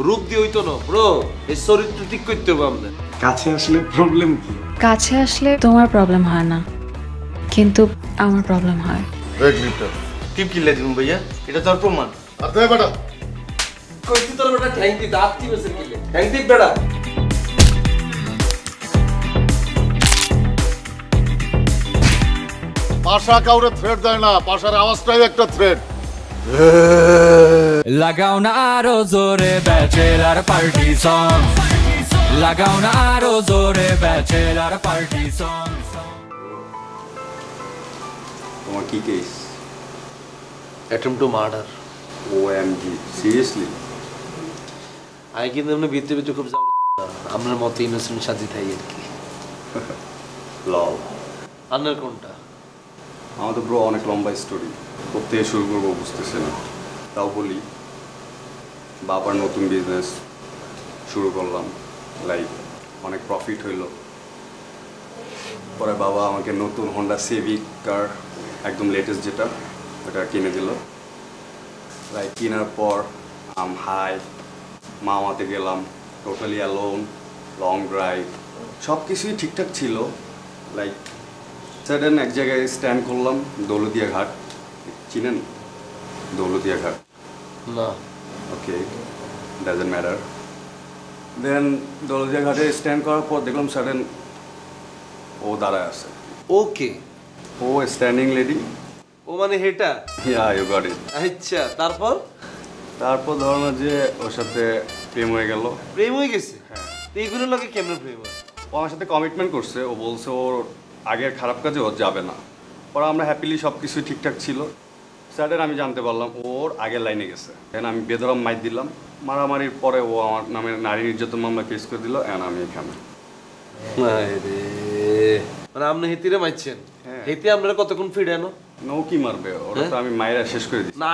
রূপ দিয়ে হইতো না ব্রো, এই চরিত্র ঠিক করতে হবে আপনার। কাছে আসলে প্রবলেম কি? কাছে আসলে তোমার প্রবলেম হয় না, কিন্তু আমার প্রবলেম হয়। টিপ কিল্লা দিন ভাইয়া, এটা তোর প্রমাণ। আর দে বেটা, কইছি তোর বেটা ঠ্যাং দিতে আপনি বেসে কিলে ঠ্যাং দিক বেটা। পাশা কাউরে থ্রেড দেয় না, পাশার আওয়াজটাই একটা থ্রেড। লাগাও না আরো জোরে ব্যাচেলার পার্টি সং, লাগাও না আরো জোরে ব্যাচেলার পার্টি সং। তোমার কি case? Attempt to murder. OMG, seriously? I কিন্তু এমনি ভিতরে ভিতরে খুব যাও আপনার মতো ইনোসেন্ট সাজি থাই আর কি। লও, আপনার কোনটা? আমাদের ব্রো অনেক লম্বা স্টোরি, কোথেকে শুরু করবো বুঝতেছে না। তাও বলি, বাবার নতুন বিজনেস শুরু করলাম, লাইক অনেক প্রফিট হইল। পরে বাবা আমাকে নতুন হোন্ডা সিভিক কার, একদম লেটেস্ট যেটা, ওটা কিনে দিল। লাইক কেনার পর আম হাই মামাতে গেলাম, টোটালি অ্যালোন, লং ড্রাইভ, সব কিছুই ঠিকঠাক ছিল। লাইক সাডেন এক জায়গায় স্ট্যান্ড করলাম, দৌলতিয়া ঘাট, চিনেন দৌলতিয়া ঘাট? না। ওকে, ডাজন্ট ম্যাটার। দেন দৌলতিয়া ঘাটে স্ট্যান্ড করার পর দেখলাম সাডেন ও দাঁড়ায় আছে। ওকে, ও স্ট্যান্ডিং লেডি। ও মানে হেটা? ইয়া, ইউ গট ইট। আচ্ছা, তারপর? তারপর ধরো না যে ওর সাথে প্রেম হয়ে গেল। প্রেম হয়ে গেছে? হ্যাঁ। এইগুলোর লোকে কেমন প্রেম হয়? ও আমার সাথে কমিটমেন্ট করছে, ও বলছে ওর আগের খারাপ কাজে ও যাবে না। পরে আমরা হ্যাপিলি সব কিছুই ঠিকঠাক ছিল। স্যাডেন আমি জানতে পারলাম ওর আগের লাইনে গেছে। দেন আমি বেদরম মাইর দিলাম, মারামারির পরে ও আমার নামে নারী নির্যাতন মামলা কেস করে দিল। অ্যান্ড আমি এখানে। মানে আপনি হেতিরে মারছেন? হ্যাঁ। হেতি আপনারা কতক্ষণ ফিরানো? নৌ কি মারবে, ওটা তো আমি মায়েরা শেষ করে দিই। না,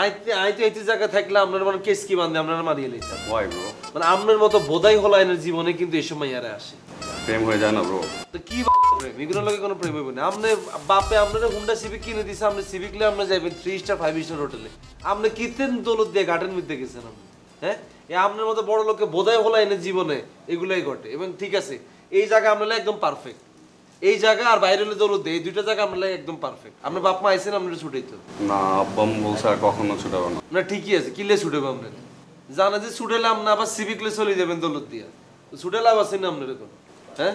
আইতে হেতি জায়গা থাকলে আপনার মানে কেস কি বান্ধে আপনারা মারিয়ে লইতেন। Y bro? মানে আপনার মতো বোধাই হলো আইনের জীবনে কিন্তু এই সময় ইয়ারে আসে। প্রেম হয়ে যায় না ব্রো? তো কি প্রেম? এগুলোর লোকে কোনো প্রেম হইবে না। আপনি বাপে আপনারা হুন্ডা সিভিক কিনে দিছে, আপনি সিভিকলে আপনি যাবেন 3 স্টার 5 স্টার হোটেলে। আপনি কিতেন দৌলত দিয়ে ঘাটের মধ্যে গেছেন আপনি? হ্যাঁ, এই আপনার মতো বড় লোকে বোধাই হলো আইনের জীবনে এগুলাই ঘটে। এবং ঠিক আছে, এই জায়গা আপনারা একদম পারফেক্ট। এই জায়গা আর বাইরে হলে দৌলত এই দুইটা জায়গা আপনারা একদম পারফেক্ট। আপনার বাপ মা আইসেন আপনারা ছুটেই তো না, আব্বাম বলছে আর কখনো ছুটাবো না। না, ঠিকই আছে, কিলে ছুটেবে আপনারা? জানা যে ছুটেলে আপনি আবার সিভিকলে চলে যাবেন দৌলত দিয়া, ছুটে লাভ আছে না আপনার এখন? হ্যাঁ,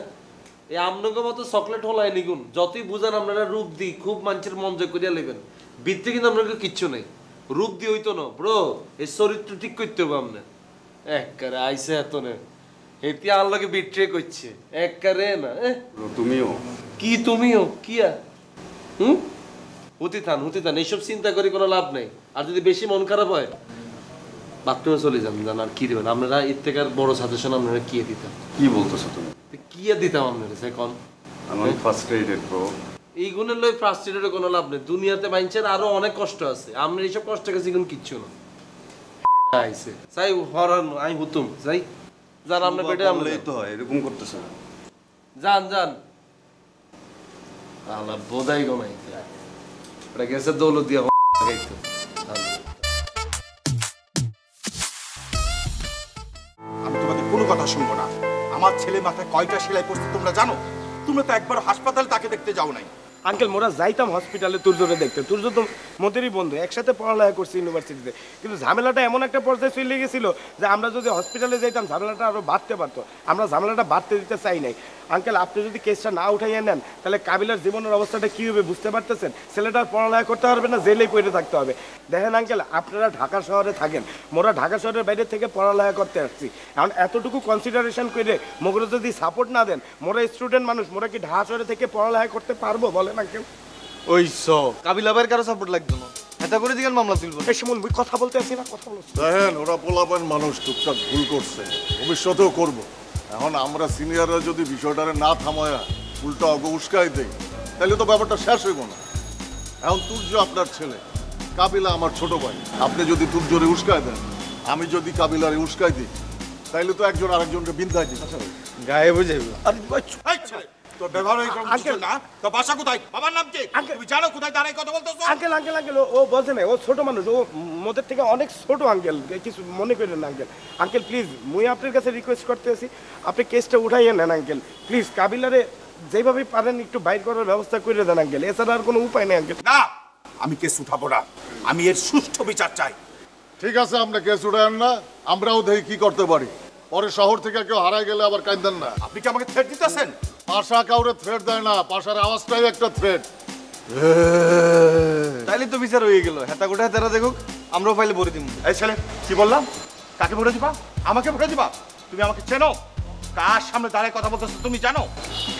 এই আপনাকে মতো চকলেট হলাই নিগুন যতই বুঝান আপনারা রূপ দি খুব মানুষের মন জয় করিয়া লেবেন, বৃত্তি কিন্তু আপনাকে কিচ্ছু নেই। রূপ দি হইতো না ব্রো, এই চরিত্র ঠিক করতে হবে আপনার। একবারে আইসে এত নে হেতি আল্লাহকে বিট্রে করছে একবারে না। তুমিও কি? তুমিও কি? হুতি থান এইসব চিন্তা করে কোনো লাভ নেই। আর যদি বেশি মন খারাপ হয় বাথরুমে চলে যান, জান আর কি দেবেন আপনারা। এর থেকে আর বড় সাজেশন আপনারা কি দিতাম? কি বলতেছো তুমি? কি দিতাম আপনারা এখন? আমি ফ্রাস্ট্রেটেড ব্রো। এই গুণের লই ফ্রাস্ট্রেটেড কোনো লাভ নেই। দুনিয়াতে মানুষের আরো অনেক কষ্ট আছে, আমরা এইসব কষ্টের কাছে এখন কিচ্ছু না। আইছে সাই হরান আই হুতুম যাই জান আপনার পেটে আমলেই তো হয় এরকম করতেছে। জান আলা বোধাই গমাই এটা গেছে দৌলত দিয়া গাইতো। আমি তোমাদের কোনো কথা শুনবো না। আমার ছেলে মাথায় কয়টা সেলাই পড়ছে তোমরা জানো? তোমরা তো একবার হাসপাতালে তাকে দেখতে যাও নাই। আঙ্কেল, মোরা যাইতাম হসপিটালে তুর্যরে দেখতে। তুর্য তো মতেরই বন্ধু, একসাথে পড়ালেখা করছি ইউনিভার্সিটিতে। কিন্তু ঝামেলাটা এমন একটা পর্যায়ে চলে গেছিল যে আমরা যদি হসপিটালে যাইতাম ঝামেলাটা আরও বাড়তে পারতো। আমরা ঝামেলাটা বাড়তে দিতে চাই নাই। আঙ্কেল, আপনি যদি কেসটা না উঠাইয়া নেন তাহলে কাবিলার জীবনের অবস্থাটা কী হবে বুঝতে পারতেছেন? ছেলেটার পড়ালেখা করতে পারবে না, জেলেই পড়ে থাকতে হবে। দেখেন আঙ্কেল, আপনারা ঢাকা শহরে থাকেন, মোরা ঢাকা শহরের বাইরে থেকে পড়ালেখা করতে আসছি। এখন এতটুকু কনসিডারেশন করে মোগরা যদি সাপোর্ট না দেন, মোরা স্টুডেন্ট মানুষ, মোরা কি ঢাকা শহরে থেকে পড়ালেখা করতে পারবো বলেন আঙ্কেল? ওই কাবিলা ভাইয়ের কারো সাপোর্ট লাগতো না, এটা করে দিকেন মামলা তুলবো। এই সময় মুই কথা বলতে আসি না, কথা বলছি। দেখেন, ওরা পোলাপান মানুষ, টুকটাক ভুল করছে, ভবিষ্যতেও করবো। এখন আমরা সিনিয়ররা যদি বিষয়টারে না থামায়া উল্টা অগ উস্কাই দেই তাহলে তো ব্যাপারটা শেষ হইব না। এখন তুর্য আপনার ছেলে, কাবিলা আমার ছোট ভাই। আপনি যদি তুর্যরে উস্কাই দেন, আমি যদি কাবিলারে উস্কাই দিই, তাইলে তো একজন আরেকজনকে বিন্দায় দিই। গায়ে বুঝে তোর ব্যবহার এই রকম আঙ্কেল। না তো বাসা কোথায় বাবার নাম কি আঙ্কেল। তুমি জানো কোথায় দাঁড়ায় কথা বলতেছো আঙ্কেল আঙ্কেল আঙ্কেল ও বলছে না ও ছোট মানুষ ও মোদের থেকে অনেক ছোট আঙ্কেল কিছু মনে করেন না আঙ্কেল আঙ্কেল প্লিজ মুই আপনার কাছে রিকোয়েস্ট করতেছি আপনি কেসটা উঠাইয়ে নেন আঙ্কেল প্লিজ কাবিলারে যেভাবে পারেন একটু বাইর করার ব্যবস্থা করে দেন আঙ্কেল এছাড়া আর কোনো উপায় নেই আঙ্কেল না আমি কেস উঠাবো না আমি এর সুষ্ঠু বিচার চাই ঠিক আছে আমরা কেস উঠায়েন না, আমরাও দেখি কি করতে পারি। পরে শহর থেকে কেউ হারায় গেলে আবার কাঁদেন না। আপনি কি আমাকে থ্রেট দিতেছেন পাশা কাউরে থ্রেট দেয় না, পাশার আওয়াজটাই একটা থ্রেট। তাইলে তো বিচার হয়ে গেল হেতা গোটা হেতারা দেখুক আমরাও ফাইলে ভরে দিব এই ছেলে কি বললাম কাকে ভরে দিবা আমাকে ভরে দিবা তুমি আমাকে চেনো কার সামনে দাঁড়ায় কথা বলতেছো তুমি জানো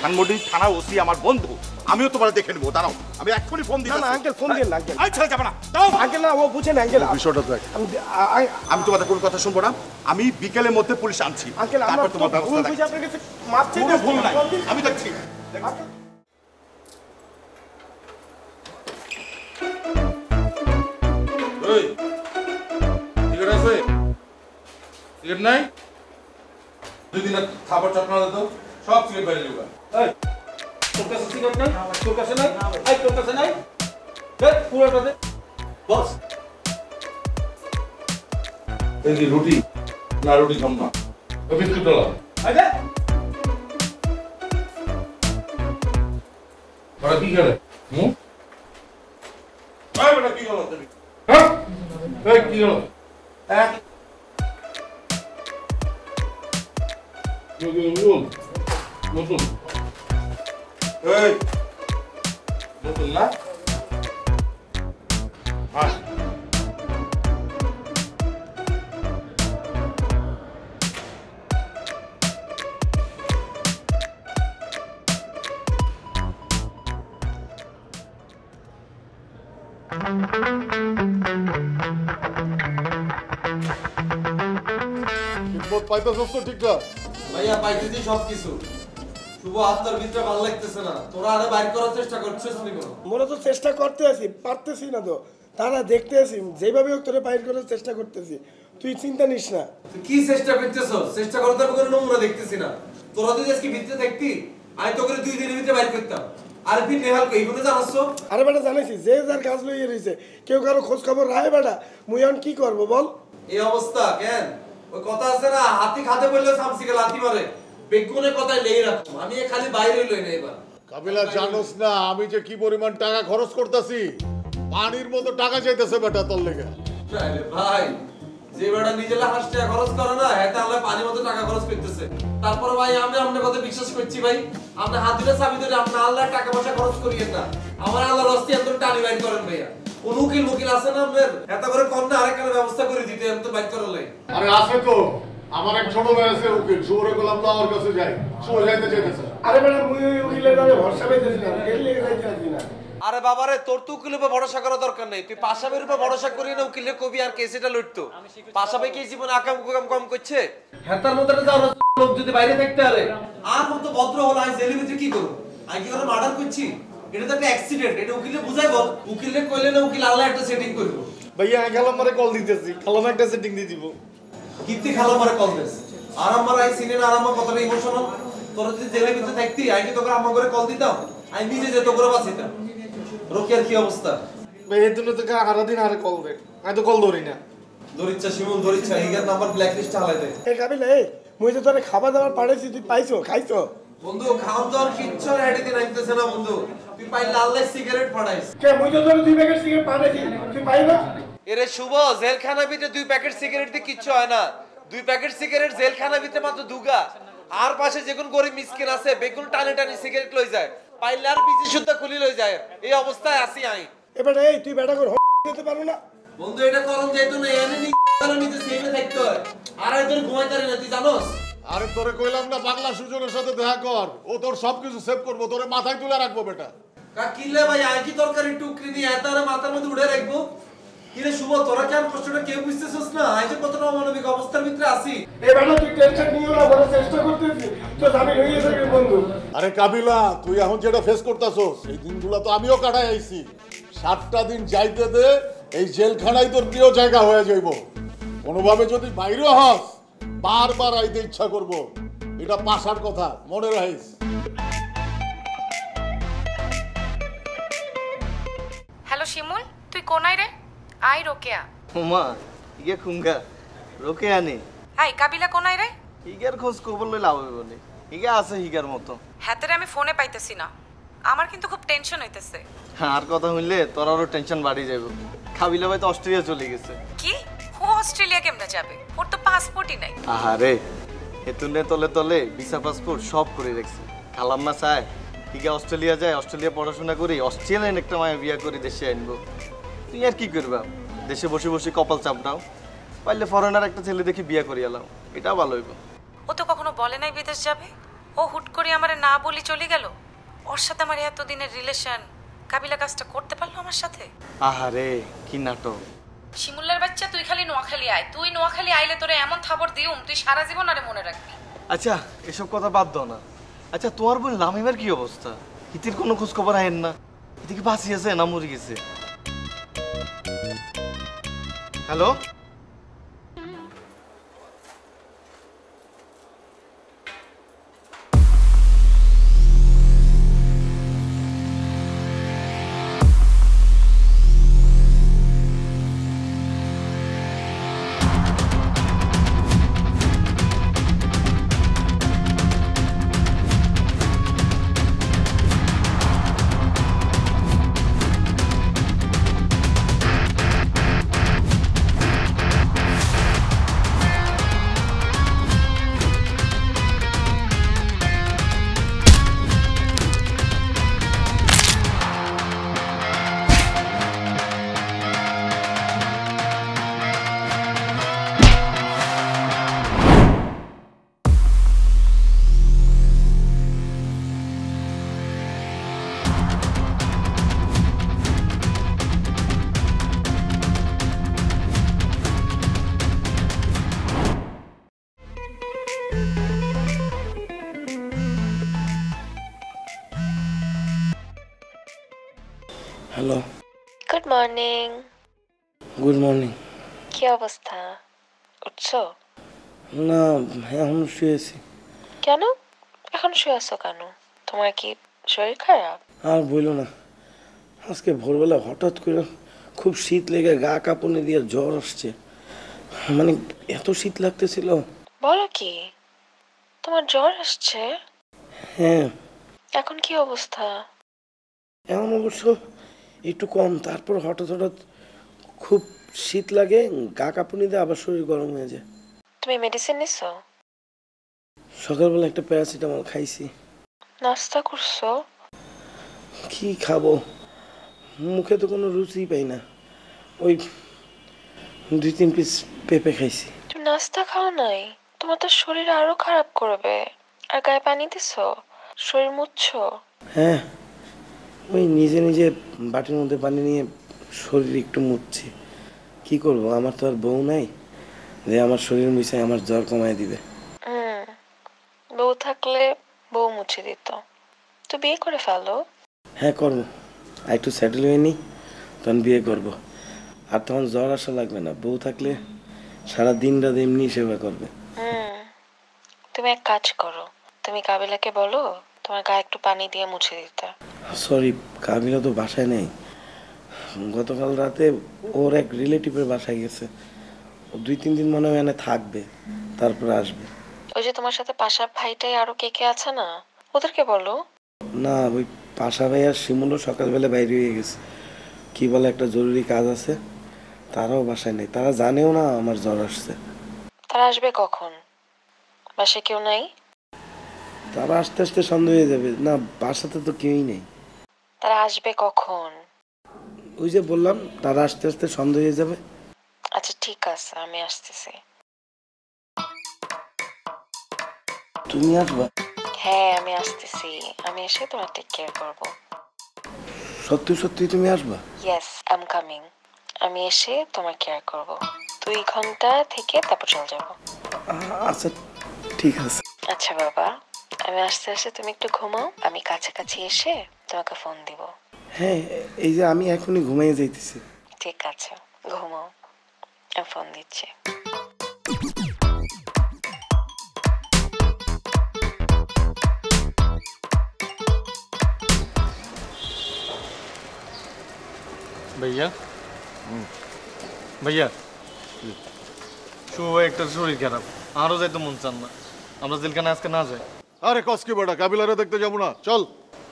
ধানমন্ডি থানা ওসি আমার বন্ধু আমিও তোমার দেখে নেবো দাঁড়াও আমি এক্ষুনি ফোন না দিই না আঙ্কেল ফোন দিন না আঙ্কেল আই ছেলে যাবে না দাও আঙ্কেল না ও বুঝেন আঙ্কেল বিষয়টা দেখ। আমি তোমাদের কোনো কথা শুনবো না আমি বিকেলের মধ্যে পুলিশ আনছি আঙ্কেল তারপর আমার তোমার ব্যবস্থা বুঝে দেখছি আপনার কাছে মাপ চাইতে কোনো ভুল নাই আমি দেখছি টিকিট আছে টিকিট নাই 2 দিনের খাবার চটনা দে তো সব টিকিট বাইরে দিবা এই তোর কাছে সিগারেট নাই তোর কাছে নাই এই তোর কাছে নাই দে পুরোটা দে বস এই যে রুটি না রুটি খাম না বিস্কুট ডালা এই দে ওরা কি করে হুম এই বেটা কি গেল তুমি হ্যাঁ এই কি গেল এক নতুন এই নতুন না হ্যাঁ রিপোর্ট পাইতেছস তো ঠিকঠাক? ভাইয়া পাইতেছি সবকিছু শুভ আত্মার ভিতরে ভালো লাগতেছে না তোরা আরে বাইর করার চেষ্টা করছিস নি কোনো মোরা তো চেষ্টা করতে আছি পারতেছি না তো তারা দেখতে আছি যেভাবে হোক তোরে বাইর করার চেষ্টা করতেছি তুই চিন্তা নিস না তুই কি চেষ্টা করতেছ চেষ্টা করতে হবে কোনো নমুনা দেখতেছি না তোরা যদি আজকে ভিতরে দেখতি আমি তো করে 2 দিনের ভিতরে বাইর করতাম আর ফির নেহাল কই কোনে জানাসো আরে বেটা জানাইছি যে যার কাজ লইয়ে রইছে কেউ কারো খোঁজ খবর রায় বেটা মুই এখন কি করব বল এই অবস্থা কেন ওই কথা আছে না হাতি খাতে বললে সামসিকে লাথি মারে বেগুনে কথাই লেই রাখো আমি খালি বাইরে লই না এবার কাবিলা জানোস না আমি যে কি পরিমাণ টাকা খরচ করতেছি, পানির মতো টাকা চাইতেছে বেটা তোর লেগে। আরে ভাই যে বেটা নিজেলা হাসটা খরচ করে না এটা আল্লাহ পানির মতো টাকা খরচ করতেছে তারপর ভাই আমি আপনার কথা বিশ্বাস করছি ভাই আপনি হাত দিলে চাবি ধরে আপনি আল্লাহ টাকা পয়সা খরচ করিয়েন না আমার আল্লাহর রাস্তায় এত টানি বাইর করেন ভাইয়া কোন উকিল আছে না আপনার এত করে কোন না আরেকটা ব্যবস্থা করে দিতে এত বাইর করলে আরে আছে তো, আমার এক ছোট ভাই আছে উকিল, শুভরে গোলাম তো আমার কাছে যাই, শুভ যাইতে চাইতেছে। আরে বেটা মুই ওই উকিলের দ্বারা ভরসা পাইতেছি না এর লেগে যাইতে আসবি না আরে বাবারে তোর তো উকিলের উপর ভরসা করার দরকার নেই তুই পাশাবের উপর ভরসা করি না উকিলের কবি আর কেসটা লড়তো পাশাবে কি জীবনে আকাম কুকাম কম করছে হেতার মধ্যে যাও লোক যদি বাইরে থাকতে আরে আর মতো ভদ্র হল আই জেলের ভিতরে কি করব আমি কি করে মার্ডার করছি এটা তো একটা অ্যাক্সিডেন্ট এটা উকিলে বুঝাই বল উকিলে কইলে না উকিল আল্লাহ একটা সেটিং করব ভাইয়া খালাম মারে কল দিতেছি খালাম একটা সেটিং দিয়ে দিব কিত্তি খালা মারে কল দিস আর আমার আই সিনে আর আমার কতটা ইমোশনাল তোর যদি জেলের ভিতরে থাকতি আই কি তোকে আমার করে কল দিতাম আমি নিজে যেত করে বাঁচিতাম রোকিয়ার কি অবস্থা ভাই এই জন্য তো হারা দিন আরে কল দে আমি তো কল ধরি না দরিচ্ছা শিমুল দরিচ্ছা এইগার নাম্বার ব্ল্যাক লিস্টে হালাই দে এ কাবিল এই মুই তো তোরে খাবার দাবার পাঠাইছি তুই পাইছো খাইছো বন্ধু খাওন তো আর কিচ্ছু আর হেডিতে নাইতেছে না বন্ধু তুই পাইলে আল্লাহ সিগারেট পাঠাইস কে মুই তো তোরে 2 প্যাকেট সিগারেট পাঠাইছি তুই পাই না এরে শুভ জেলখানা ভিতরে 2 প্যাকেট সিগারেট দিয়ে কিচ্ছু হয় না 2 প্যাকেট সিগারেট জেলখানা ভিতরে মাত্র দুগা আর পাশে যে কোন গরিব মিসকিন আছে বেগুন টানে টানে সিগারেট লই যায় পাইলে আর পিছে শুদ্ধ খুলি লই যায় এই অবস্থায় আসি আই এবারে এই তুই বেটা করে দিতে পারো না বন্ধু এটা করন যাইতো না এনে নি নিতে সেমে থাকতে হয় আর এদের ঘুমাইতারি না তুই জানোস আরে তোরে কইলাম না বাংলা সুজনের সাথে দেখা কর, ও তোর সবকিছু সেভ করবো, তোরে মাথায় তুলে রাখবো বেটা। কা কিলে ভাই আই কি তরকারি টুকরি নিয়ে এতারে মাথার মধ্যে উড়ে রাখবো কিরে শুভ তোরা কেন কষ্টটা কেউ বুঝতেছস না আই যে কতটা অমানবিক অবস্থার ভিতরে আছি এই বেটা তুই টেনশন নিও না বড় চেষ্টা করতেছি তো আমি হইয়ে যাবে বন্ধু আরে কাবিলা তুই এখন যেটা ফেস করতেছস এই দিনগুলো তো আমিও কাটাই আইছি, 7টা দিন যাইতে দে, এই জেলখানাই তোর প্রিয় জায়গা হয়ে যাইব। কোনোভাবে যদি বাইরে হস বারবার আইতে ইচ্ছা করব, এটা পাশার কথা মনে রাখিস। শিমুল তুই কোনায় রে? আই রোকেয়া। ওমা ইগে খুঙ্গা রোকে আনে। আই কাবিলা কোনায় রে? হিগার খোঁজ খবর লই লাভ হইব নি। হিগা আছে হিগার মতো। হাতেরে আমি ফোনে পাইতেছি না। আমার কিন্তু খুব টেনশন হইতেছে। আর কথা হইলে তোর আরো টেনশন বাড়ি যাইব। কাবিলা ভাই তো অস্ট্রেলিয়া চলে গেছে। কি? ও অস্ট্রেলিয়া কেমনে যাবে? ওর তো পাসপোর্টই নাই। আহারে হেতুনে তলে তলে ভিসা পাসপোর্ট সব করে রাখছে। খালাম্মা চায় হিগা অস্ট্রেলিয়া যায়, অস্ট্রেলিয়া পড়াশোনা করি, অস্ট্রেলিয়ান একটা মায়া বিয়া করে দেশে আনবো। তুই আর কি করবা? দেশে বসে বসে কপাল চাপড়াও। পারলে ফরেনার একটা ছেলে দেখি বিয়া করি এলাম, এটাও ভালো হইব। ও তো কখনো বলে নাই বিদেশ যাবে। ও হুট করে আমারে না বলি চলে গেল। ওর সাথে আমার এতদিনের রিলেশন, কাবিলা কাজটা করতে পারলো আমার সাথে? আহারে কি নাটক। শিমুল্লার বাচ্চা তুই খালি নোয়াখালী আয়। তুই নোয়াখালী আইলে তোরে এমন থাবর দিউম তুই সারা জীবন আরে মনে রাখবি। আচ্ছা এসব কথা বাদ দাও না। আচ্ছা তোমার বোন লামিমার কি অবস্থা? হিতির কোনো খোঁজ খবর আইন না। এদিকে বাঁচি আছে না মরে গেছে? Hello hello good morning. Good morning. কি অবস্থা? উঠছো? না এখন শুয়েছি। কেন এখন শুয়ে আছো কেন? তোমার কি শরীর খারাপ? আর বইলো না, আজকে ভোরবেলা হঠাৎ করে খুব শীত লেগে গা কাঁপুনি দিয়ে জ্বর আসছে। মানে এত শীত লাগতেছিল। বলো কি তোমার জ্বর আসছে? হ্যাঁ। এখন কি অবস্থা? এখন অবশ্য একটু কম। তারপর হঠাৎ হঠাৎ খুব শীত লাগে, গা কাঁপুনি দিয়ে আবার শরীর গরম হয়ে যায়। তুমি মেডিসিন নিছো? সকালবেলা একটা প্যারাসিটামল খাইছি। নাস্তা করছো? কি খাবো, মুখে তো কোনো রুচি পাই না। ওই 2-3 পিস পেঁপে খাইছি। তুমি নাস্তা খাও নাই? তোমার তো শরীর আরো খারাপ করবে। আর গায়ে পানি দিছো? শরীর মুছছো? হ্যাঁ, ওই নিজে নিজে বাটির মধ্যে পানি নিয়ে শরীর একটু মুছছি। কি করব, আমার তো আর বউ নাই যে আমার শরীর মুছে আমার জ্বর কমায় দিবে। বউ থাকলে বউ মুছে দিত। তো বিয়ে করে ফেলো। হ্যাঁ করবো, আর একটু সেটেল হয়ে নি, তখন বিয়ে করব। আর তখন জ্বর আসা লাগবে না। বউ থাকলে সারা দিন রাত এমনি সেবা করবে। তুমি এক কাজ করো, তুমি কাবিলাকে বলো তোমার গায়ে একটু পানি দিয়ে মুছে দিতে। সরি, কাবিলা তো বাসায় নেই। গতকাল রাতে ওর এক রিলেটিভের বাসায় গেছে। ও 2-3 দিন মনে হয় এনে থাকবে, তারপর আসবে। ওই যে তোমার সাথে পাশা ভাইটাই আরো কে কে আছে না, ওদেরকে বলো। না, ওই পাশা ভাই আর শিমুলও সকালবেলা বাইরে হয়ে গেছে। কি বলে একটা জরুরি কাজ আছে, তারাও বাসায় নেই। তারা জানেও না আমার জ্বর আসছে। তারা আসবে কখন? বাসায় কেউ নাই? তারা আস্তে আস্তে সন্দেহ হয়ে যাবে। না, বাসাতে তো কেউই নেই। তারা আসবে কখন? ওই যে বললাম, তারা আস্তে আস্তে সন্দেহ হয়ে যাবে। আচ্ছা ঠিক আছে, আমি আসতেছি। তুমি আসবা? হ্যাঁ আমি আসতেছি। আমি এসে তোমার টেক কেয়ার করব। সত্যি সত্যি তুমি আসবা? Yes, I am coming. আমি এসে তোমার কেয়ার করব। 2 ঘন্টা থেকে তারপর চলে যাব। আচ্ছা ঠিক আছে। আচ্ছা বাবা, আমি আস্তে আস্তে তুমি একটু ঘুমাও। আমি কাছাকাছি এসে তোমাকে ফোন দিব। হ্যাঁ, এই যে আমি এখনই ঘুমাইয়ে যাইতেছি। ঠিক আছে, ঘুমাও। আমি ফোন দিচ্ছি। ভাইয়া ভাইয়া ভাইয়া শুভ একটা শরীর খারাপ আরও যাইতে মন চান না আমরা জেলখানা আজকে না যাই আরে কসকি বেটা কাবিলারে দেখতে যাবো না চল।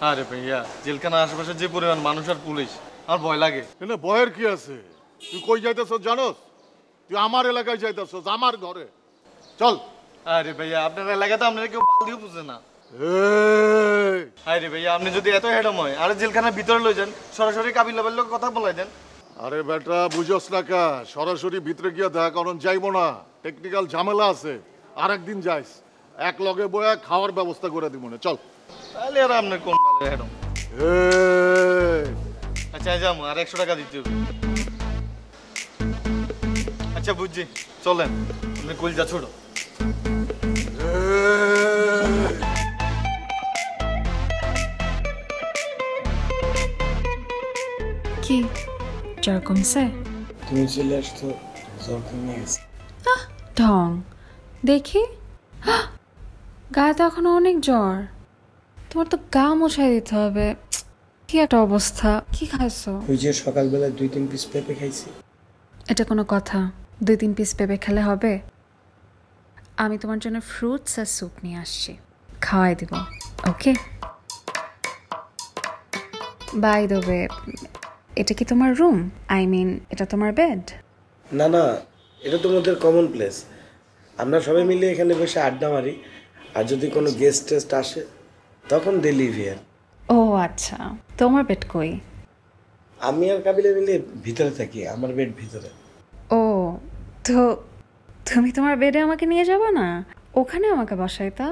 আরে ভাইয়া জেলখানা আশেপাশে যে পরিমাণ মানুষ আর পুলিশ আর ভয় লাগে এনে ভয়ের কি আছে? তুই কই যাইতেছ জানোস? তুই আমার এলাকায় যাইতেছ, আমার ঘরে। চল। আরে ভাইয়া আপনার এলাকাতে আপনারা কেউ বাল দিয়েও বুঝে না। আরে ভাইয়া আপনি যদি এত হেডম হয় আরে জেলখানার ভিতরে লই যান, সরাসরি কাবিলা বললে কথা বলাই দেন। আরে বেটা বুঝোস না কা, সরাসরি ভিতরে গিয়া দেখা কারণ যাইবো না, টেকনিক্যাল ঝামেলা আছে। আর একদিন যাইস, এক লগে বয়া খাওয়ার ব্যবস্থা করে দিব না। চল। তাহলে আর আপনার কোন ভালো হেডম? আচ্ছা যাবো, আর 100 টাকা দিতে হবে। আচ্ছা বুঝছি, চলেন। আপনি কলজা ছোট। কি জ্বর কমছে? তুমি চলে আসতো, জ্বর কমে গেছে। ঢং দেখি, গায়ে তো এখনো অনেক জ্বর। তোমার তো গা মোছাই দিতে হবে। কি একটা অবস্থা। কি খাইছো? ওই যে সকালবেলা 2-3 পিস পেঁপে খাইছি। এটা কোনো কথা? 2-3 পিস পেঁপে খেলে হবে? আমি তোমার জন্য ফ্রুটস আর স্যুপ নিয়ে আসছি, খাওয়াই দিব। ওকে? বাই দ্য ওয়ে, এটা কি তোমার রুম? আই মিন এটা তোমার বেড? না না, এটা তো আমাদের কমন প্লেস। আমরা সবাই মিলে এখানে বসে আড্ডা মারি, আর যদি কোনো গেস্ট টেস্ট আসে তখন দে লিভ হিয়ার। ও আচ্ছা, তোমার বেড কই? আমি আর কাবিলা মিলে ভিতরে থাকি, আমার বেড ভিতরে। ও তো তুমি তোমার বেডে আমাকে নিয়ে যাবে না? ওখানে আমাকে বসাইতা।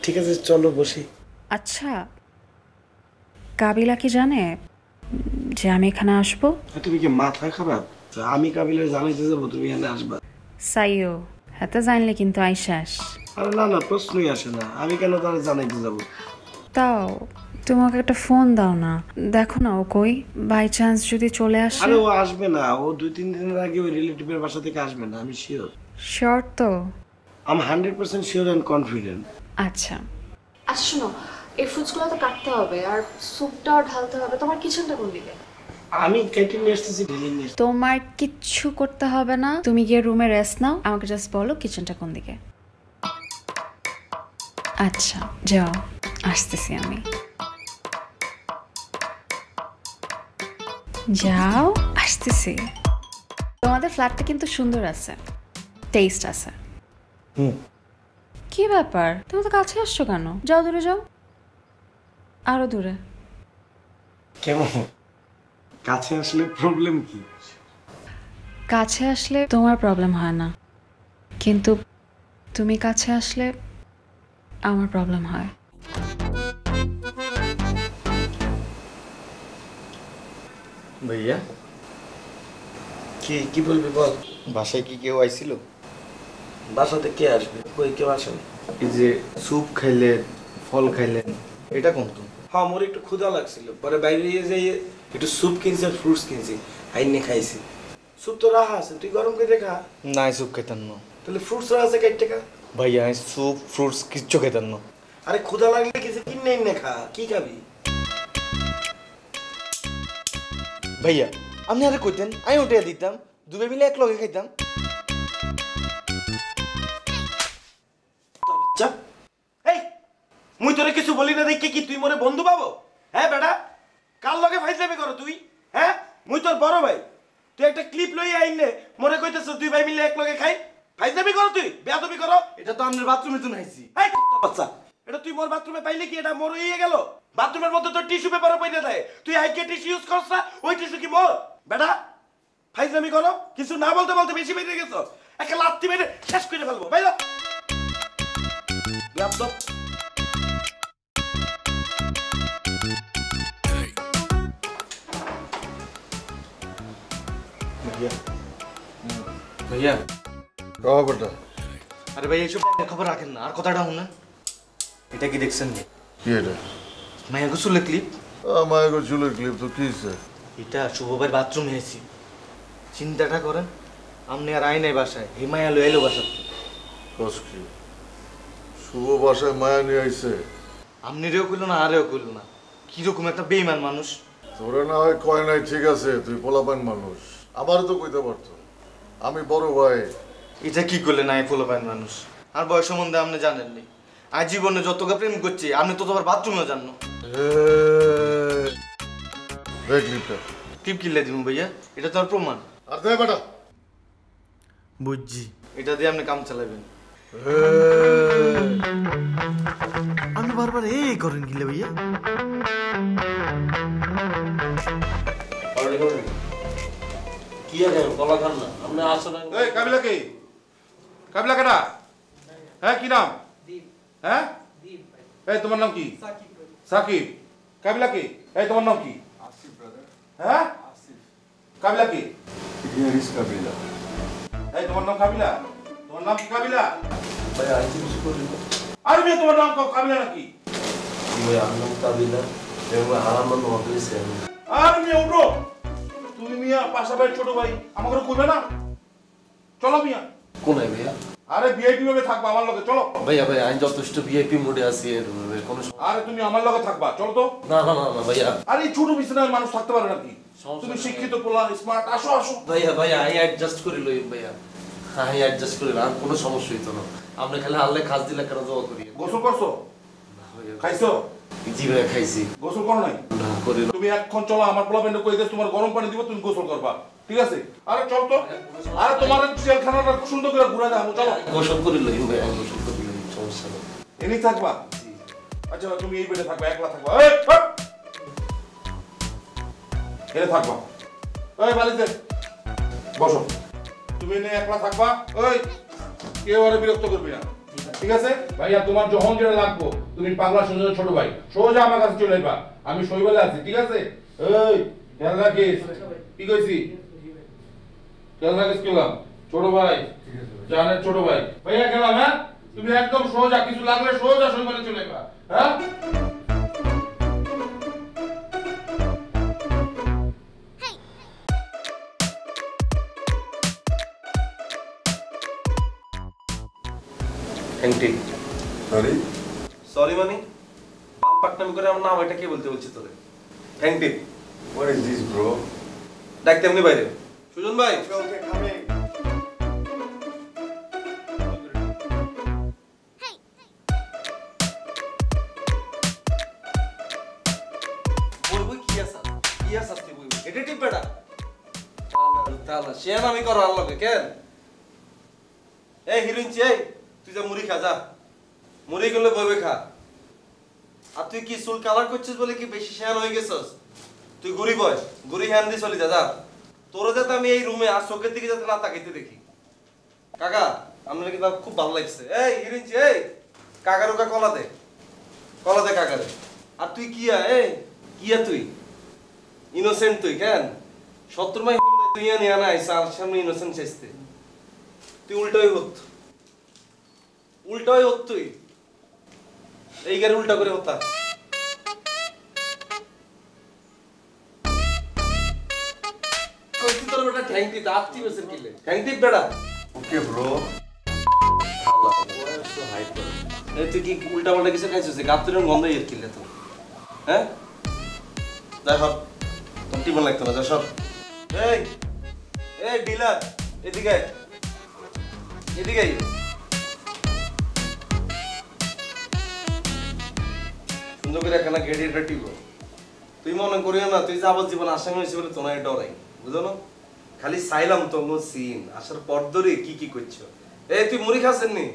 ঠিক আছে চলো বসি। আচ্ছা, কাবিলা কি জানে যে আমি এখানে আসবো? তুমি কি মাথা খারাপ? আমি কাবিলার জানাইতে যাবো তুমি এখানে আসবা? সাইও হাতে জানলে কিন্তু আইসাস। আরে না না, প্রশ্নই আসে না, আমি কেন তারা জানাইতে যাবো? তাও তোমাকে একটা ফোন দাও না, দেখো না ও কই, বাই চান্স যদি চলে আসে। আরে ও আসবে না, ও 2-3 দিনের আগে ওই রিলেটিভের বাসা থেকে আসবে না, আমি শিওর। শিওর তো? আমি 100% শিওর এন্ড কনফিডেন্ট। আচ্ছা আচ্ছা শোনো, এই ফ্রুটসগুলো তো কাটতে হবে আর স্যুপটাও ঢালতে হবে। তোমার কিচেনটা কোন দিকে? আমি ক্যান্টিন নিয়ে আসতেছি, ঢেলে নিয়ে আসতেছি। তোমার কিচ্ছু করতে হবে না, তুমি গিয়ে রুমে রেস্ট নাও, আমাকে জাস্ট বলো কিচেনটা কোন দিকে। আচ্ছা যাও, আসতেছি আমি। যাও, আসতেছি। তোমাদের ফ্ল্যাটটা কিন্তু সুন্দর আছে, টেস্ট আছে। কি ব্যাপার, তুমি তো কাছে আসছো কেন? যাও দূরে যাও, আরো দূরে। কেমন কাছে আসলে প্রবলেম কি? কাছে আসলে তোমার প্রবলেম হয় না, কিন্তু তুমি কাছে আসলে আমার প্রবলেম হয়। ভাইয়া কি কি বলবি বল। বাসায় কি কেউ আইছিল? বাসাতে কে আসবে? কই কেউ আসেনি। এই যে স্যুপ খাইলেন, ফল খাইলেন, এটা কোন তো? হ্যাঁ, মোর একটু ক্ষুধা লাগছিল, পরে বাইরে যাই একটু স্যুপ কিনছি আর ফ্রুটস কিনছি, আইনে খাইছি। স্যুপ তো রাহা আছে, তুই গরম করে খা। না স্যুপ খাইতেন না। তাহলে ফ্রুটস রাহা আছে, কাইটে খা। ভাইয়া স্যুপ ফ্রুটস কিচ্ছু খাইতেন না। আরে ক্ষুধা লাগলে কিছু কিনে এনে খা, কি খাবি? ভাইয়া আপনি আরে কইতেন, আমি উঠে দিতাম, দুবে মিলে এক লগে খাইতাম। চাপ। এই মুই তোরে কিছু বলি না দেখি কি তুই মোরে বন্ধু পাবো? হ্যাঁ বেটা, কার লগে ফাইজলামি করো তুই? হ্যাঁ, মুই তোর বড় ভাই, তুই একটা ক্লিপ লই আইলে মোরে কইতেছ দুই ভাই মিলে এক লগে খাই? ফাইজলামি করো তুই, বেয়াদবি করো। এটা তো আপনার বাথরুমে তো নাইছি। এই কুত্তা বাচ্চা, এটা তুই মোর বাথরুমে পাইলে কি এটা মোর হইয়ে গেল? বাথরুমের মধ্যে তো টিস্যু পেপারও পইরা দেয়, তুই হাইকে টিস্যু ইউজ করছ না, ওই টিস্যু কি মোর? বেটা ফাইজলামি করো, কিছু না বলতে বলতে বেশি বেরিয়ে গেছো, একটা লাত্তি মেরে শেষ করে ফেলবো। বাইরে ল্যাপটপ। ভাইয়া বেটা আরে ভাই এইসব খবর রাখেন না, আর কথাটা শুনেন। এটা কি দেখছেন? কি এটা? মায়া গোসলের ক্লিপ। মায়ের চুলের ক্লিপ তো কি? এটা শুভ ভাই বাথরুমে এসেছি, চিন্তাটা করেন। আপনি আর আই নাই বাসায়, এই মায়া লো এলো বাসাতে। কসকি শুভ বাসায় মায়া নিয়ে আইছে? আপনি রেও কইল না, আরেও কইল না, কিরকম একটা বেইমান মানুষ। তোরা না হয় কয় নাই, ঠিক আছে, তুই পোলাপান মানুষ, আমারও তো কইতে পারতো, আমি বড় ভাই। এটা কি করলে নাই পোলাপান মানুষ? আর বয়স সম্বন্ধে আপনি জানেননি। আর জীবনে যতটা প্রেম করছি আপনি ততবার বাথরুমে জানো। টিপ কিনলে দিব ভাইয়া, এটা তো আর প্রমাণ। আর দেখ বেটা, বুঝছি, এটা দিয়ে আপনি কাম চালাবেন। আপনি বারবার এই করেন গিলে ভাইয়া। কি আছে কলা খান না আপনি আসলে? এই কাবিলা কি? কাবিলা কাটা? হ্যাঁ কি নাম? হ্যাঁ এই তোমার নাম কি? সাকিব। কাবিলা কি? এই তোমার নাম কি? আসিফ ব্রাদার। হ্যাঁ আসিফ। কাবিলা কি? হিয়ার ইজ কাবিলা। এই তোমার নাম কাবিলা? তোমার নাম কি কাবিলা? ভাই আইছি কিছু করি না। আর মেয়ে তোমার নাম কাবিলা নাকি? ভাই আমার নাম কাবিলা এবং আমার নাম নোয়াখালী সেন। আর মেয়ে উঠো, তুমি মিয়া পাশাপাশি ছোট ভাই, আমাকে কইবে না? চলো মিয়া। কোন ভাইয়া? আরে ভিআইপি ভাবে থাকবা আমার লগে, চলো। ভাইয়া ভাই আমি যথেষ্ট ভিআইপি মোডে আছি, এর কোনো আরে তুমি আমার লগে থাকবা, চলো তো। না না না না ভাইয়া। আরে এই ছোট বিছানায় মানুষ থাকতে পারে নাকি? তুমি শিক্ষিত পোলা, স্মার্ট, আসো আসো। ভাইয়া ভাইয়া আমি অ্যাডজাস্ট করে লই ভাইয়া, আমি অ্যাডজাস্ট করে আর কোনো সমস্যা হইতো না। আপনি খালি আল্লাহ খাস দিলে কেন দোয়া করি। গোসল করছো? খাইছো? জি ভাইয়া খাইছি। গোসল করো নাই? না করি না। তুমি এখন চলো, আমার পোলা বেন্ড কই দেস, তোমার গরম পানি দিব, তুমি গোসল করবা, ঠিক আছে? আরে চল তো। আরে তোমার জেলখানাটা সুন্দর করে ঘুরে দেখাবো, চলো। গোসল করে লই ভাইয়া, গোসল করে লই, সমস্যা নেই। এনি থাকবা? আচ্ছা তুমি এই বেডে থাকবা, একলা থাকবা। এই এনে থাকবা। এই বালিতে বসো। তুমি এনে একলা থাকবা। ওই কেউ আরে বিরক্ত করবি না, ঠিক আছে? ভাইয়া তোমার যখন যেটা লাগবো, তুমি পাগলা সুন্দর ছোট ভাই সোজা আমার কাছে চলে আসবা, আমি শৈবালে আছি, ঠিক আছে? এই খেয়াল রাখিস। কি কইছি? খেয়াল রাখিস। গেলাম ছোট ভাই, জানের ছোট ভাই। ভাইয়া গেলাম। হ্যাঁ তুমি একদম সোজা, কিছু লাগলে সোজা শৈবালে চলে আসবা। হ্যাঁ থ্যাংক সরি সরি মানে পাকনামি করে আমার নাম এটা কে বলতে বলছি তোরে? Thank you. What is this bro? ডাকতে এমনি বাইরে। সুজন ভাই ওকে খাবে। বই বই কি আছে? কি আছে তুই বই? এটা টিপ বেটা। আল্লাহ তাআলা শেয়ার আমি করো আল্লাহকে কেন? এই হিরোইন এই তুই যা মুড়ি খা যা। মুড়ি গুলো বই বই খা। আর তুই কি চুল কালার করছিস বলে কি বেশি শেয়ার হয়ে গেছস? তুই গুড়ি বয়, গুড়ি হ্যান্ড দিয়ে চলে যা যা। তোরা যাতে আমি এই রুমে আর চোখের দিকে যাতে না তাকাইতে দেখি। কাকা আপনার কিন্তু খুব ভালো লাগছে। এই হিরোইন এই কাকার ওকা কলা দে, কলা দে কাকারে। আর তুই কিয়া এই কিয়া তুই ইনোসেন্ট তুই কেন? শত্রু মাই তুই নিয়ে না আইসা আর সামনে ইনোসেন্ট চাইতে তুই উল্টোই হত, উল্টোই হত তুই এই গাড়ি উল্টা করে হতা। কইতি তোর বেটা ঠ্যাংটি দাঁতটি বেসের কিলে ঠ্যাংটি বেটা। Okay bro. এই তুই কি উল্টা পাল্টা কিছু খাইছিস? গাত্রের গন্ধ এর কিলে তো। হ্যাঁ যাই হোক তোর টিমন লাগতো না, যা সব। এই এই ডিলার এদিকে এদিকে সুন্দর করে একখানা গেট এটা টিপ। তুই মনে করিও না তুই যাবত জীবন আসামি হয়েছে বলে তোমায় ডরাই, বুঝো না? খালি চাইলাম তো সিন আসার পর ধরে কি কি করছো। এই তুই মুড়ি খাচ্ছেন নি?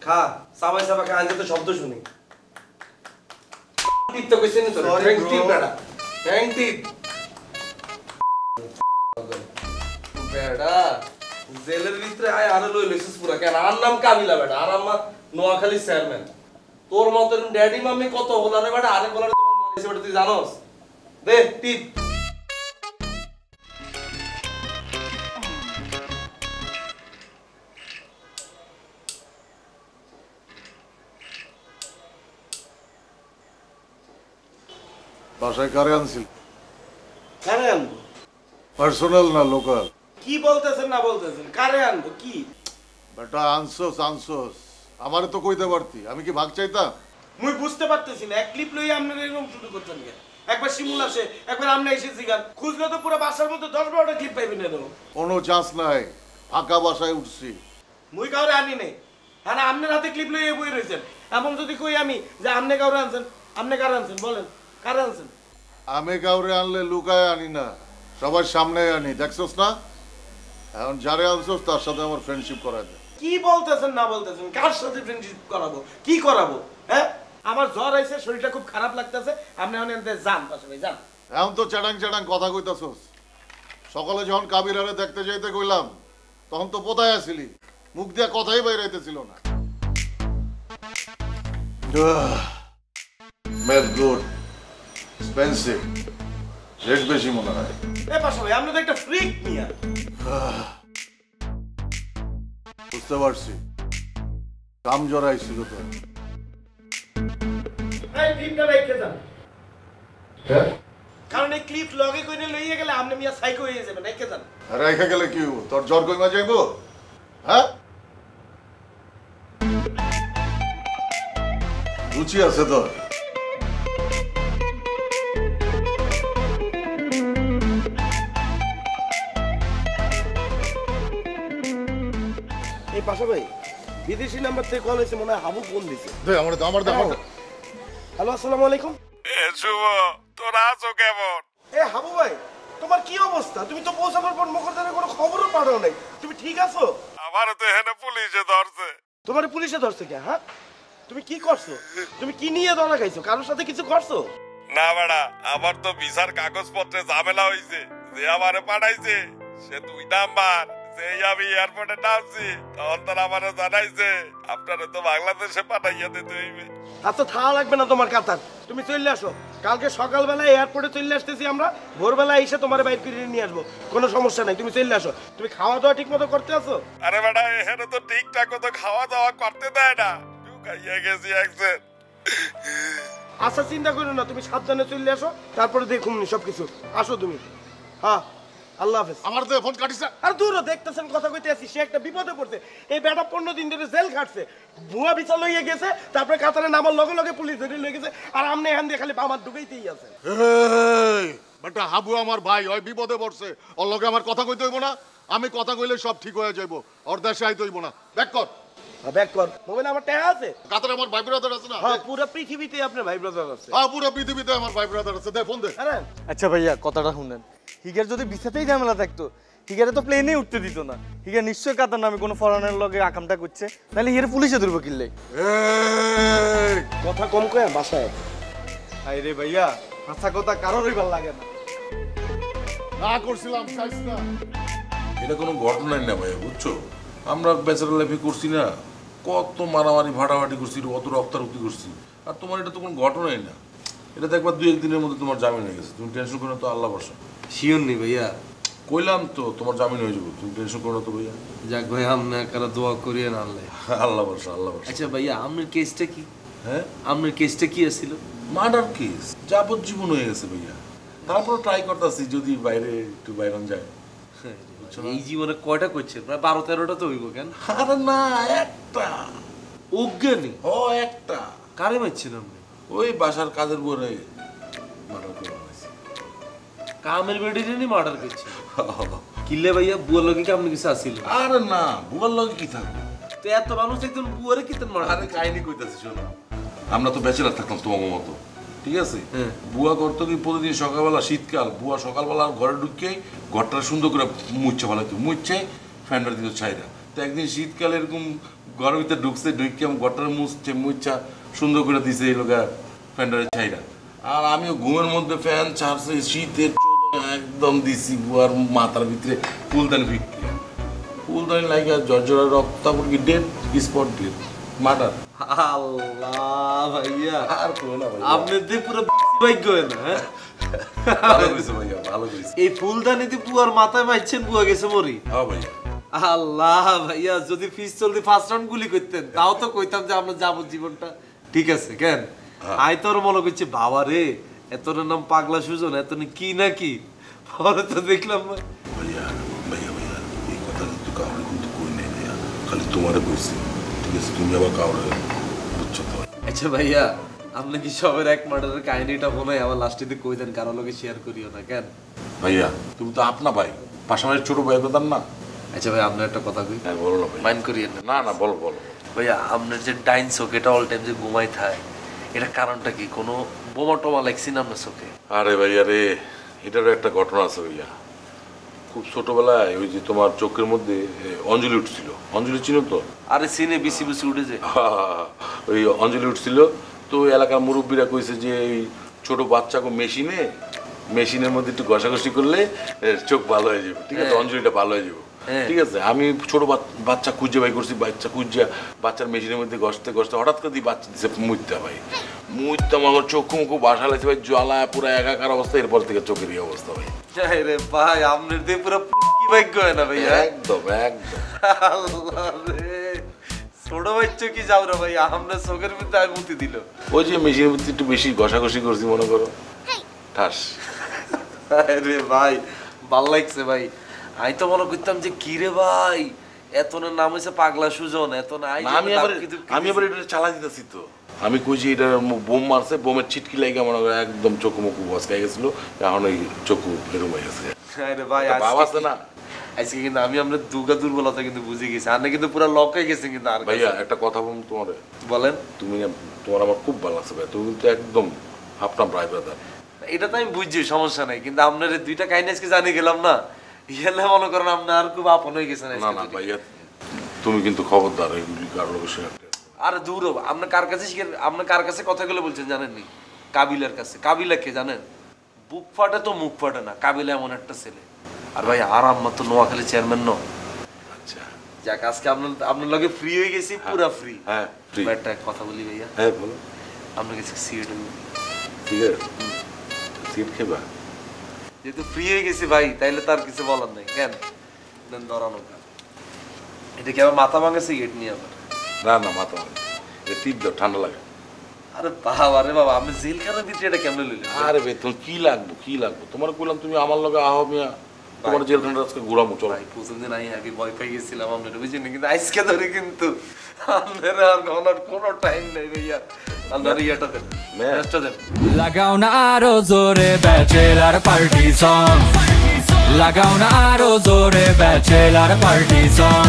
খা সাবাই সাবা খা, আনতে তো শব্দ শুনি। টিপতে কইছেন তো ট্যাঙ্ক টিপ বেটা, ট্যাঙ্ক টিপ বেটা। জেলের ভিতরে আয় আরো লই লইছিস পুরা কেন? আর নাম কাবিলা বেটা, আর আমার নোয়াখালী চেয়ারম্যান। তোর মত ড্যাডি মাম্মি কত বলারে বেটা, আরে বলারে তোমার মারিছে বেটা, তুই জানোস? দে টিপ। বাসায় কারে আনছিল? কারে আনবো? পার্সোনাল না লোকাল? কি বলতেছেন না বলতেছেন? কারে আনবো কি? বেটা আনছোস আনছোস, আমারে তো কইতে পারতি, আমি কি ভাগ চাইতাম? মুই বুঝতে পারতেছি না, এক ক্লিপ লইয়া আপনারা এরকম শুরু করছেন কেন? একবার শিমুল আসে, একবার আমরা এসেছি গান, খুঁজলে তো পুরো বাসার মধ্যে 10-12টা ক্লিপ পাইবি না। কোনো চান্স নাই, ফাঁকা বাসায় উঠছি। মুই কাউরে আনি নেই, হ্যাঁ না আপনার হাতে ক্লিপ লইয়ে বই রয়েছেন। এমন যদি কই আমি যে আপনি কাউরে আনছেন, আপনি কারে আনছেন বলেন, কারে আনছেন? আমি কাউরে আনলে লুকায় আনি না, সবার সামনে আনি, দেখছস না? এখন যারে আনছস তার সাথে আমার ফ্রেন্ডশিপ করা যায়। কি বলতেছেন না বলতেছেন, কার সাথে ফ্রেন্ডশিপ করাবো, কি করাবো? হ্যাঁ আমার জ্বর আইছে, শরীরটা খুব খারাপ লাগতেছে, আপনি এখন যান পাশে ভাই যান। এখন তো চ্যাটাং চ্যাটাং কথা কইতাছস। সকালে যখন কাবিরারে দেখতে যাইতে কইলাম তখন তো কোথায় আসিলি, মুখ দিয়া কথাই বাইরে হইতেছিল না। মেড গুড, এক্সপেন্সিভ, রেট বেশি মনে হয়। এ পাশে ভাই আপনি তো একটা ফ্রিক মিয়া। বুঝতে পারছি, কাম জড়াইছিল তো। এই ক্লিপটা রেখে যান। হ্যাঁ কারণ এই ক্লিপ লগে কইনে লইয়ে গেলে আপনি মিয়া সাইকো হয়ে যাবেন, রেখে যান। রেখে গেলে কি হবো, তোর জ্বর কইমা যাইবো? হ্যাঁ রুচি আছে তোর? এই পাশা ভাই বিদেশি নাম্বার থেকে কল হয়েছে, মনে হয় হাবু ফোন দিছে। দে আমার হ্যালো আসসালামু আলাইকুম। এ শুভ, তোর আছো কেমন? এ হাবু ভাই তোমার কি অবস্থা? তুমি তো পৌঁছানোর পর মকরদানের কোনো খবরও পাঠাও নাই, তুমি ঠিক আছো? আমারও তো এখানে পুলিশে ধরছে। তোমার পুলিশে ধরছে কে? হ্যাঁ তুমি কি করছো? তুমি কি নিয়ে ধরা খাইছো? কারোর সাথে কিছু করছো? না বেড়া, আমার তো ভিসার কাগজপত্রে ঝামেলা হয়েছে। যে আমারে পাঠাইছে সে 2 নাম্বার। সেই আমি এয়ারপোর্টে নামছি তখন তারা আমারে জানাইছে আপনারা তো বাংলাদেশে পাঠাইয়া দিতে হইবে। আচ্ছা থাকা লাগবে না তোমার কাতার, তুমি চলে আসো। কালকে সকালবেলা এয়ারপোর্টে চলে আসতেছি আমরা, ভোরবেলা এসে তোমার বাইর করে নিয়ে আসবো, কোনো সমস্যা নাই, তুমি চলে আসো। তুমি খাওয়া দাওয়া ঠিক মতো করতে আসো? আরে বেটা এখানে তো ঠিকঠাক মতো খাওয়া দাওয়া করতে দেয় না, ঢুকাইয়া গেছি একজন। আচ্ছা চিন্তা করো না, তুমি সাবধানে চলে আসো, তারপরে দেখুন সবকিছু। আসো তুমি। হ্যাঁ আল্লাহ হাফেজ। আমার তো ফোন কাটিস। আর দূরও দেখতেছেন কথা কইতে আছি, সে একটা বিপদে পড়ছে। এই বেটা 15 দিন ধরে জেল খাটছে, ভুয়া বিচার লইয়া গেছে, তারপরে কাতারে নামার লগে লগে পুলিশ ধরে লয়ে গেছে, আর আমনে এখান দিয়ে খালি আমার ঢুকাইতেই আছে। বেটা হাবু আমার ভাই, ওই বিপদে পড়ছে, ওর লগে আমার কথা কইতে হইব না? আমি কথা কইলে সব ঠিক হয়ে যাইব, ওর দেশে আইতে হইব না। ব্যাক কর, ব্যাক কর। মোবাইল আমার টাকা আছে, কাতারে আমার ভাই ব্রাদার আছে না? হ্যাঁ পুরো পৃথিবীতে আপনার ভাই ব্রাদার আছে। হ্যাঁ পুরো পৃথিবীতে আমার ভাই ব্রাদার আছে, দে ফোন দে। আচ্ছা ভাইয়া কথাটা শুনেন, হিগার যদি ভিসাতেই ঝামেলা থাকতো হিগারে তো প্লেনে উঠতে দিত না। হিগার নিশ্চয় কাতার নামে কোনো ফরেনের লগে আকামটা করছে, নাহলে হিগারে পুলিশে ধরবো কিনলে। কথা কম কয়ে বাসায়। আরে ভাইয়া হাসা কথা কারোরই ভালো লাগে না। না করছিলাম চাইছ না। এটা কোনো ঘটনাই না ভাই, বুঝছো? আমরা ব্যাচেলর লাইফে করছি না, কত মারামারি ভাটাভাটি করছি, কত রক্তারক্তি করছি, আর তোমার এটা তো কোনো ঘটনাই না। এটা দেখবা 2-1 দিনের মধ্যে তোমার জামিন হয়ে গেছে, তুমি টেনশন করো না তো, আল্লাহ ভরসা। শিওর নি ভাইয়া? কইলাম তো তোমার জামিন হয়ে যাবো, তুমি টেনশন করো না তো ভাইয়া। যাক ভাই, আপনি কারা দোয়া করিয়ে আনলে। আল্লাহ ভরসা, আল্লাহ ভরসা। আচ্ছা ভাইয়া আপনার কেসটা কি? হ্যাঁ আপনার কেসটা কি আছিল? মার্ডার কেস, যাবজ্জীবন হয়ে গেছে ভাইয়া। তারপর ট্রাই করতেছি যদি বাইরে একটু বাইরন যায়। এই জীবনে কয়টা করছেন? প্রায় 12-13টা তো হইব কেন? আরে না, একটা অজ্ঞানী। ও একটা। কারে মারছেন আপনি? ওই বাসার কাজের বরে মার্ডার করে বানাইছে। কামের বেডিরে নি মার্ডার করছে? কিল্লে ভাইয়া বুয়ার লগে কি আপনি কিছু আসিল? আরে না, বুয়ার লগে কি থাকবে? তো এত মানুষ একজন বুয়ারে কি তেন মার্ডার? আরে কাহিনী কইতাছি শোনো, আমরা তো ব্যাচেলার থাকতাম তোমার মতো, ঠিক আছে? বুয়া করতো কি প্রতিদিন সকালবেলা, শীতকাল বুয়া সকালবেলা ঘরে ঢুকেই ঘরটা সুন্দর করে মুচ্ছে ভালো মুচ্ছে ফ্যানটা দিত ছাইরা। তো একদিন শীতকালে এরকম ঘরের ভিতরে ঢুকছে, ঢুকে ঘরটা মুছছে মুচ্ছা সুন্দর করে দিছে এই লোকা ফ্যানটারে ছাইরা। আর আমিও ঘুমের মধ্যে ফ্যান ছাড়ছে, শীতের একদম দিছি বুয়ার মাথার ভিতরে ফুলদানি ফিটকে, ফুলদানি লাগে জর্জরা রক্ত, তারপর কি ডেড স্পট ডেড মার্ডার। আল্লাহ ভাইয়া, আর কোনো না ভাই, আপনি তো পুরো ভাগ্য না। হ্যাঁ ভালো কইছো ভাইয়া, ভালো কইছো। এই ফুলদানিতে বুয়ার মাথায় মারছেন, বুয়া গেছে মরি। হ্যাঁ ভাইয়া। আল্লাহ ভাইয়া, যদি পিস্তল দিয়ে ফার্স্ট রাউন্ড গুলি করতেন তাও তো কইতাম যে আমরা যাবজ্জীবনটা ঠিক আছে। কেন আই তোর মনে করছি বাবা রে, এতর নাম পাগলা সুজন, এত কি নাকি, পরে তো দেখলাম ভাইয়া ভাইয়া ভাইয়া এই কথা কিন্তু কাউরে কিন্তু কই নাই ভাইয়া, খালি তোমারে কইছি, ঠিক আছে? তুমি আবার কাউরে বুঝছো তো? আচ্ছা ভাইয়া, আপনি কি সবের এক মার্ডারের কাহিনীটা মনে হয় আমার লাস্টে কই দেন, কারো লগে শেয়ার করিও না কেন? ভাইয়া তুমি তো আপনা ভাই, পাশাপাশি ছোট ভাই দাদার না। আচ্ছা ভাই, আপনার একটা কথা কই। হ্যাঁ বলো না ভাই। মাইন্ড করিয়েন না। না না বলো বলো। ভাইয়া আপনার যে ডাইন চোখ, এটা অল টাইম যে ঘুমাই থাকে, এটা কারণটা কি? কোনো বোমা টোমা লাগছে না আপনার চোখে? আরে ভাইয়া রে, এটারও একটা ঘটনা আছে ভাইয়া। খুব ছোটবেলায় ওই যে তোমার চোখের মধ্যে অঞ্জলি উঠছিল, অঞ্জলি চিনো তো? আরে সিনে বিসি বিসি উঠে যায়। ওই অঞ্জলি উঠছিল, তো এলাকার মুরব্বীরা কইছে যে এই ছোট বাচ্চাকে মেশিনের মধ্যে একটু ঘষাঘষি করলে চোখ ভালো হয়ে যাবে, ঠিক আছে, অঞ্জলিটা ভালো হয়ে যাবে, ঠিক আছে। আমি ছোট বাচ্চা খুঁজে বাই করছি, বাচ্চা খুঁজে বাচ্চার মেশিনের মধ্যে ঘষতে ঘষতে হঠাৎ করে দিই বাচ্চা দিছে মুইতা ভাই, মুইতা আমার চোখ মুখ বাসা লাগছে ভাই, জ্বালা পুরো একাকার অবস্থা। এরপর থেকে চোখের এই অবস্থা ভাই। রে ভাই, আপনার দিয়ে পুরো কি ভাগ্য হয় না ভাইয়া? একদম একদম। আল্লাহ রে, ছোট বাচ্চা কি যাও রে ভাই, আপনার চোখের ভিতরে আর মুতি দিল। ওই যে মেশিনের মধ্যে একটু বেশি ঘষাঘষি করছি মনে করো, ঠাস। আরে ভাই ভাল লাগছে ভাই। আমি তো মনে করতাম যে কি রে ভাই, এত না নাম হয়েছে পাগলা সুজন, এত না। আমি আবার এটা চালা দিতেছি তো, আমি কইছি এটা বোম মারছে, বোমের ছিটকি লাগে মনে করো একদম চোখু মুখু বসকাই গেছিল, এখন ওই চোখু এরম হয়ে গেছে। আরে ভাই বাবা আছে না আজকে কিন্তু আমি আমরা দুর্বলতা কিন্তু বুঝে গেছি, আপনি কিন্তু পুরো লক হয়ে গেছে কিন্তু। আর ভাইয়া একটা কথা বলুন তোমার, বলেন। তুমি তোমার আমার খুব ভালো লাগছে ভাই, তুমি কিন্তু একদম আপনার ভাই ব্রাদার। এটা তো আমি বুঝছি, সমস্যা নাই, কিন্তু আপনার দুইটা কাহিনী আজকে জানি গেলাম না, ইহেলে মনে করেন আপনি আর খুব আপন হয়ে গেছেন। না না ভাইয়া, তুমি কিন্তু খবরদার এগুলি কারোর বিষয়ে। আরে দূর হবো, আপনি কার কাছে কথাগুলো বলছেন জানেননি? কাবিলার কাছে। কাবিলা কে জানেন? বুক ফাটে তো মুখ ফাটে না, কাবিলা এমন একটা ছেলে। আর ভাই আর আম্মা তো নোয়াখালী চেয়ারম্যান ন। আচ্ছা যাক, আজকে আপনার লগে ফ্রি হয়ে গেছি, পুরা ফ্রি। হ্যাঁ ফ্রি। একটা কথা বলি ভাইয়া। হ্যাঁ বলো। আপনার কাছে সিগারেট খেবা? যেহেতু ফ্রি হয়ে গেছি ভাই, তাইলে তার কিছু বলার নাই। কেন দেন ধরানো কাজ, এটা কি আবার মাথা ভাঙা সিগারেট নিয়ে আবার? না না মাথা ভাঙা, এটা টিপ দাও, ঠান্ডা লাগে। আরে বাবা রে বাবা, আমি জেলখানার ভিতরে এটা কেমনে লইলেন? আরে ভাই তোমার কি লাগবো তোমার কইলাম, তুমি আমার লগে আহো মিয়া, তোমার জেলখানাটা আজকে ঘুরামু চলো। ভাই প্রথম দিন আমি হ্যাপি ভয় পেয়ে গেছিলাম আপনার, বুঝছেন, কিন্তু আজকে ধরে কিন্তু আপনার আর কোনো টাইম নেই ভাইয়া। আপনার ইয়াটা দেন, ম্যাচটা দেন। লাগাও না আরো জোরে ব্যাচেলার পার্টি সং, লাগাও না আরো জোরে ব্যাচেলার পার্টি সং।